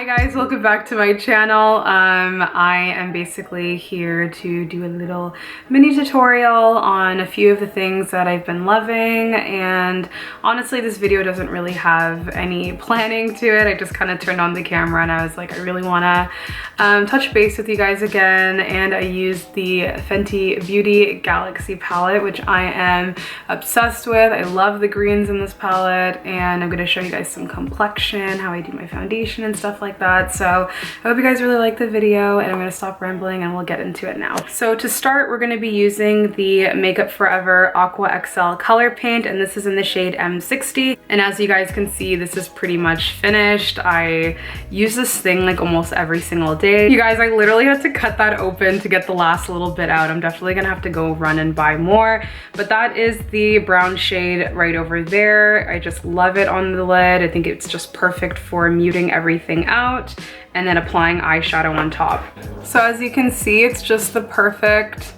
Hi guys, welcome back to my channel. I am basically here to do a little mini tutorial on a few of the things that I've been loving, and honestly this video doesn't really have any planning to it. I just kind of turned on the camera and I was like, I really want to touch base with you guys again, and I used the Fenty Beauty Galaxy Palette, which I am obsessed with. I love the greens in this palette, and I'm going to show you guys some complexion, how I do my foundation and stuff like that. So I hope you guys really like the video, and I'm going to stop rambling and we'll get into it now. So to start, we're going to be using the Makeup Forever Aqua XL color paint, and this is in the shade M60. And as you guys can see, this is pretty much finished. I use this thing like almost every single day. You guys, I literally had to cut that open to get the last little bit out. I'm definitely gonna have to go run and buy more, but that is the brown shade right over there. I just love it on the lid. I think it's just perfect for muting everything out and then applying eyeshadow on top. So as you can see, it's just the perfect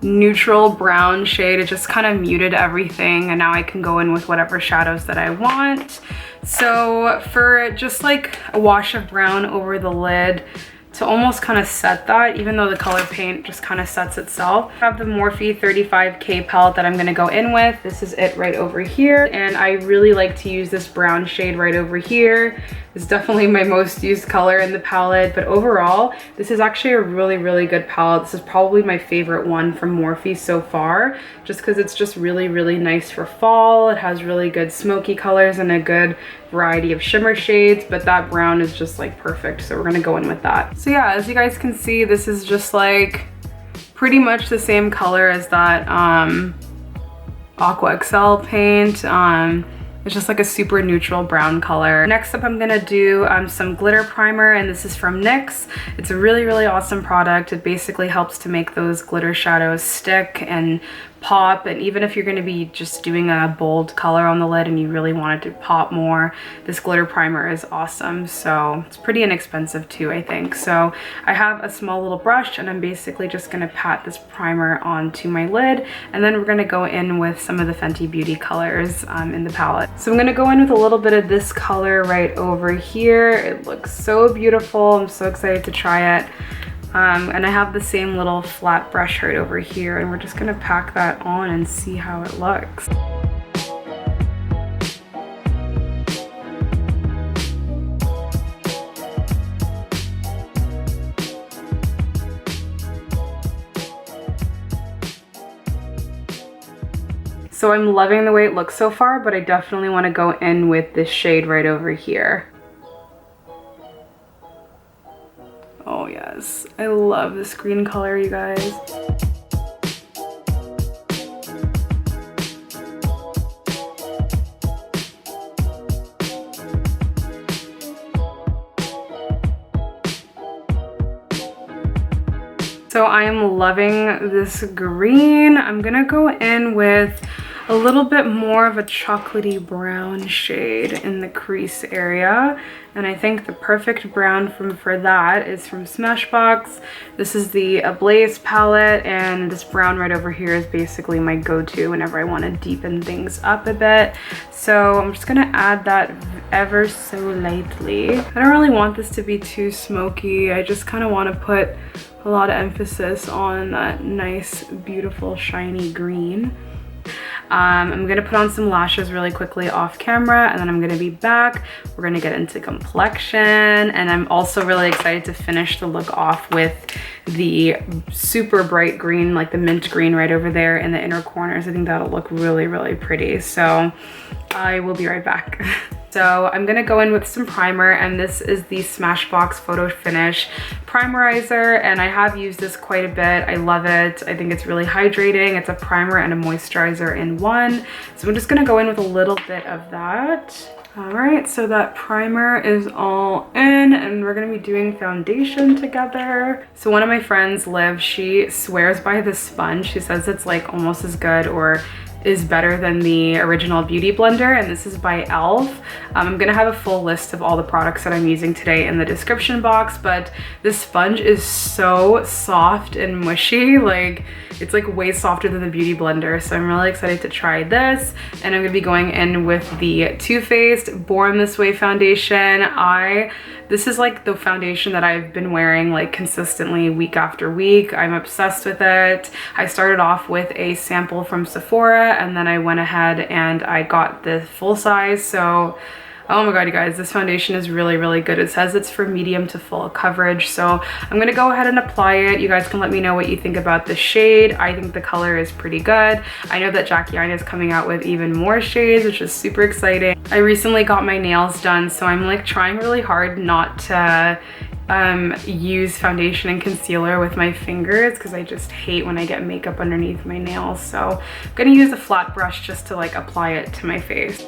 neutral brown shade. It just kind of muted everything, and now I can go in with whatever shadows that I want. So for just like a wash of brown over the lid to almost kind of set that, even though the color paint just kind of sets itself. I have the Morphe 35K palette that I'm going to go in with. This is it right over here, and I really like to use this brown shade right over here. It's definitely my most used color in the palette, but overall this is actually a really good palette. This is probably my favorite one from Morphe so far, just because it's just really nice for fall. It has really good smoky colors and a good variety of shimmer shades, but that brown is just like perfect, so we're gonna go in with that. So yeah, as you guys can see, this is just like pretty much the same color as that Aqua XL paint. It's just like a super neutral brown color. Next up, I'm gonna do some glitter primer, and this is from NYX. It's a really awesome product. It basically helps to make those glitter shadows stick and pop, and even if you're going to be just doing a bold color on the lid and you really want it to pop more, this glitter primer is awesome. So it's pretty inexpensive too, I think. So I have a small little brush, and I'm basically just going to pat this primer onto my lid, and then we're going to go in with some of the Fenty Beauty colors in the palette. So I'm going to go in with a little bit of this color right over here. It looks so beautiful. I'm so excited to try it. And I have the same little flat brush right over here, and we're just gonna pack that on and see how it looks. So I'm loving the way it looks so far, but I definitely want to go in with this shade right over here. Oh yes, I love this green color, you guys. So I am loving this green. I'm gonna go in with a little bit more of a chocolatey brown shade in the crease area, and I think the perfect brown for that is from Smashbox. This is the Ablaze palette, and this brown right over here is basically my go-to whenever I want to deepen things up a bit. So I'm just gonna add that ever so lightly. I don't really want this to be too smoky. I just kind of want to put a lot of emphasis on that nice, beautiful, shiny green. I'm gonna put on some lashes really quickly off camera, and then I'm gonna be back. We're gonna get into complexion, and I'm also really excited to finish the look off with the super bright green, like the mint green right over there in the inner corners. I think that'll look really pretty. So I will be right back. So I'm gonna go in with some primer, and this is the Smashbox Photo Finish Primerizer, and I have used this quite a bit. I love it. I think it's really hydrating. It's a primer and a moisturizer in one. So I'm just gonna go in with a little bit of that. All right, so that primer is all in, and we're gonna be doing foundation together. So one of my friends, Liv, she swears by this sponge. She says it's like almost as good or is better than the original Beauty Blender, and this is by e.l.f. I'm gonna have a full list of all the products that I'm using today in the description box, but this sponge is so soft and mushy. Like, It's like way softer than the Beauty Blender, so I'm really excited to try this. And I'm gonna be going in with the Too Faced Born This Way foundation. This is like the foundation that I've been wearing like consistently week after week. I'm obsessed with it. I started off with a sample from Sephora, and then I went ahead and I got the full size. So oh my god, you guys, this foundation is really, really good. It says it's for medium to full coverage, so I'm gonna go ahead and apply it. You guys can let me know what you think about the shade. I think the color is pretty good. I know that Jackie Aina is coming out with even more shades, which is super exciting. I recently got my nails done, so I'm like trying really hard not to use foundation and concealer with my fingers because I just hate when I get makeup underneath my nails. So I'm gonna use a flat brush just to like apply it to my face.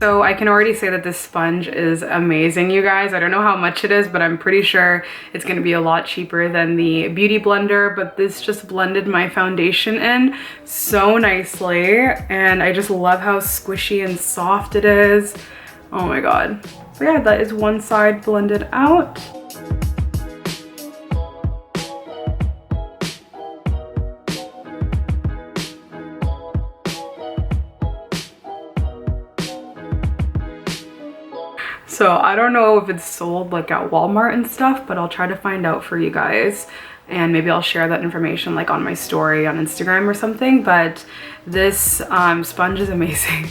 So I can already say that this sponge is amazing, you guys. I don't know how much it is, but I'm pretty sure it's gonna be a lot cheaper than the Beauty Blender, but this just blended my foundation in so nicely, and I just love how squishy and soft it is. Oh my god. So yeah, that is one side blended out. So I don't know if it's sold like at Walmart and stuff, but I'll try to find out for you guys. And maybe I'll share that information like on my story on Instagram or something. But this sponge is amazing.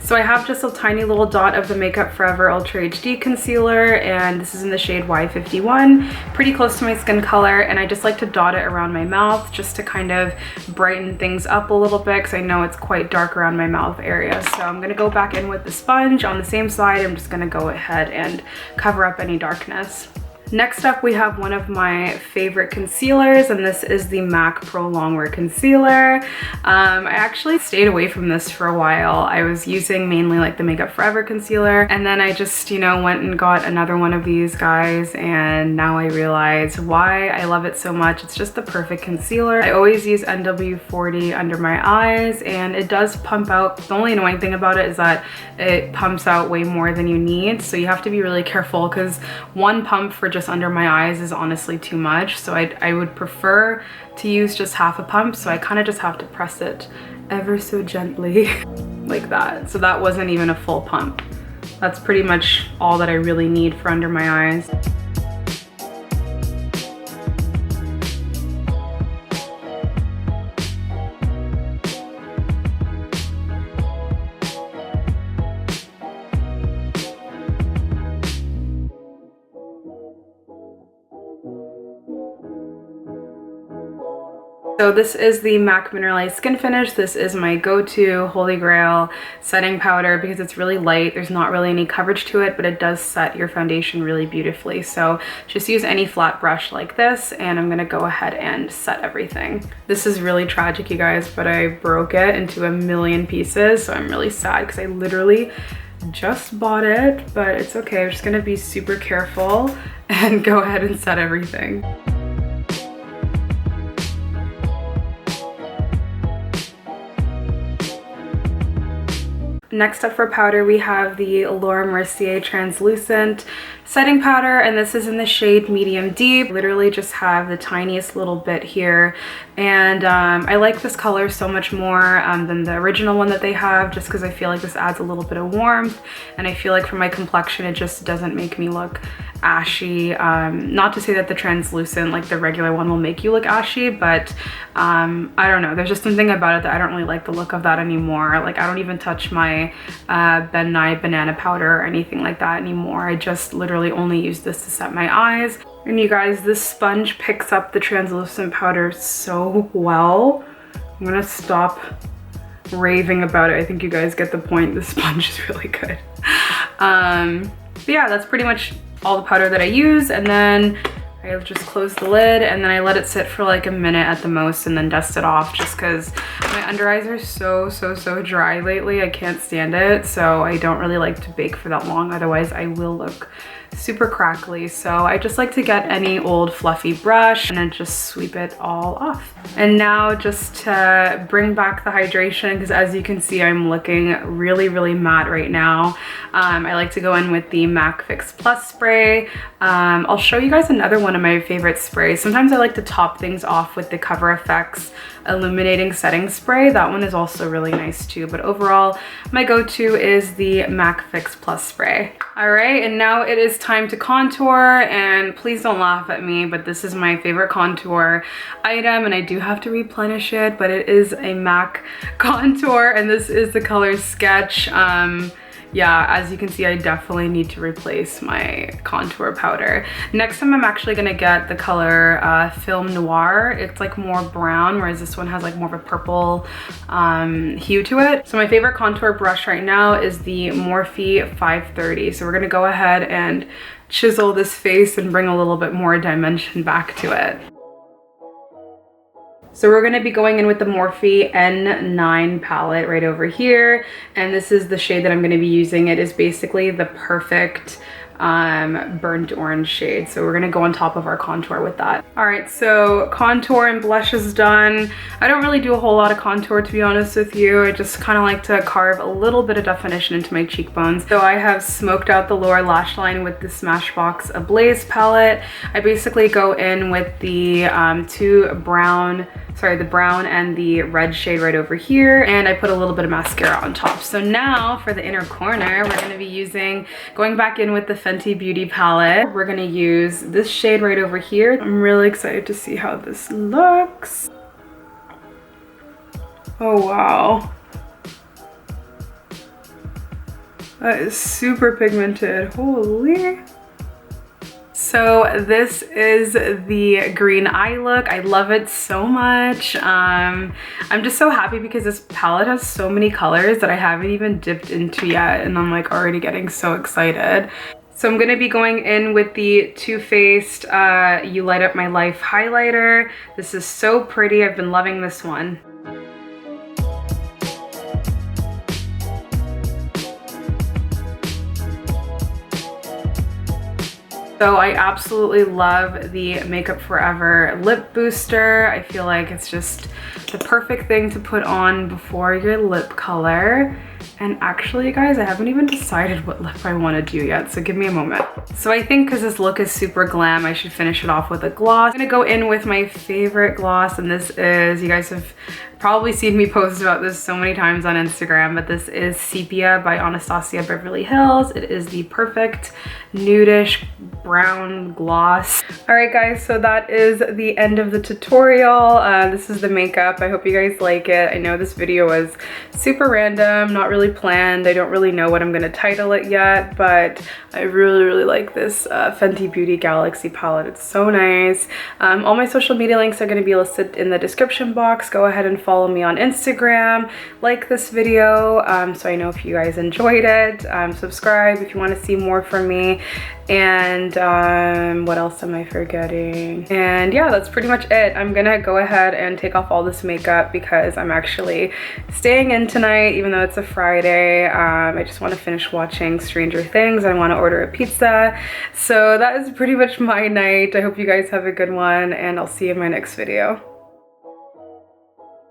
So I have just a tiny little dot of the Makeup Forever Ultra HD concealer, and this is in the shade Y51, pretty close to my skin color, and I just like to dot it around my mouth just to kind of brighten things up a little bit because I know it's quite dark around my mouth area. So I'm gonna go back in with the sponge on the same side. I'm just gonna go ahead and cover up any darkness. Next up, we have one of my favorite concealers, and this is the MAC Pro Longwear Concealer. I actually stayed away from this for a while. I was using mainly like the Makeup Forever concealer, and then I just, you know, went and got another one of these guys, and now I realize why I love it so much. It's just the perfect concealer. I always use NW40 under my eyes, and it does pump out. The only annoying thing about it is that it pumps out way more than you need, so you have to be really careful because one pump for just under my eyes is honestly too much. So I would prefer to use just half a pump, so I kind of just have to press it ever so gently like that. So that wasn't even a full pump. That's pretty much all that I really need for under my eyes. So this is the MAC Mineralize Skin Finish. This is my go-to holy grail setting powder because it's really light. There's not really any coverage to it, but it does set your foundation really beautifully. So just use any flat brush like this, and I'm gonna go ahead and set everything. This is really tragic, you guys, but I broke it into a million pieces, so I'm really sad because I literally just bought it, but it's okay. I'm just gonna be super careful and go ahead and set everything. Next up for powder, we have the Laura Mercier Translucent Setting Powder, and this is in the shade Medium Deep. Literally just have the tiniest little bit here, and I like this color so much more than the original one that they have, just because I feel like this adds a little bit of warmth, and I feel like for my complexion it just doesn't make me look ashy. Not to say that the translucent, like the regular one, will make you look ashy, but I don't know, there's just something about it that I don't really like the look of that anymore. Like I don't even touch my Ben Nye banana powder or anything like that anymore. I just literally only use this to set my eyes. And you guys, this sponge picks up the translucent powder so well. I'm gonna stop raving about it. I think you guys get the point. The sponge is really good. But yeah, that's pretty much all the powder that I use. And then I just close the lid and then I let it sit for like a minute at the most and then dust it off just because my under eyes are so dry lately. I can't stand it, so I don't really like to bake for that long, otherwise I will look super crackly. So I just like to get any old fluffy brush and then just sweep it all off. And now just to bring back the hydration, because as you can see I'm looking really matte right now, I like to go in with the MAC Fix Plus spray. I'll show you guys another one of my favorite sprays. Sometimes I like to top things off with the Cover FX illuminating setting spray. That one is also really nice too, but overall my go-to is the MAC Fix Plus spray. All right, and now it is time to contour, and please don't laugh at me, but this is my favorite contour item and I do have to replenish it, but it is a MAC contour and this is the color Sketch. Yeah, as you can see, I definitely need to replace my contour powder. Next time I'm actually gonna get the color Film Noir. It's like more brown, whereas this one has like more of a purple hue to it. So my favorite contour brush right now is the Morphe 530. So we're gonna go ahead and chisel this face and bring a little bit more dimension back to it. So we're gonna be going in with the Morphe N9 palette right over here. And this is the shade that I'm gonna be using. It is basically the perfect burnt orange shade. So we're gonna go on top of our contour with that. All right, so contour and blush is done. I don't really do a whole lot of contour, to be honest with you. I just kind of like to carve a little bit of definition into my cheekbones. So I have smoked out the lower lash line with the Smashbox Ablaze palette. I basically go in with the the brown and the red shade right over here, and I put a little bit of mascara on top. So now for the inner corner, we're gonna be going back in with the Fenty Beauty palette. We're gonna use this shade right over here. I'm really excited to see how this looks. Oh wow. That is super pigmented, holy. So this is the green eye look. I love it so much. I'm just so happy because this palette has so many colors that I haven't even dipped into yet, and I'm like already getting so excited. So I'm gonna be going in with the Too Faced You Light Up My Life highlighter. This is so pretty, I've been loving this one. So I absolutely love the Makeup Forever lip booster. I feel like it's just the perfect thing to put on before your lip color. And actually, guys, I haven't even decided what lip I want to do yet, so give me a moment. So I think because this look is super glam, I should finish it off with a gloss. I'm gonna go in with my favorite gloss, and this is, you guys have probably seen me post about this so many times on Instagram, but this is Sepia by Anastasia Beverly Hills. It is the perfect nudish brown gloss. All right, guys, so that is the end of the tutorial. This is the makeup. I hope you guys like it. I know this video was super random, not really planned. I don't really know what I'm gonna title it yet, but I really like this Fenty Beauty Galaxy palette. It's so nice. All my social media links are gonna be listed in the description box. Go ahead and follow me on Instagram, like this video so I know if you guys enjoyed it. Subscribe if you want to see more from me, and what else am I forgetting? And yeah, that's pretty much it. I'm gonna go ahead and take off all this makeup because I'm actually staying in tonight, even though it's a Friday. I just want to finish watching Stranger Things. I want to order a pizza. So that is pretty much my night. I hope you guys have a good one, and I'll see you in my next video.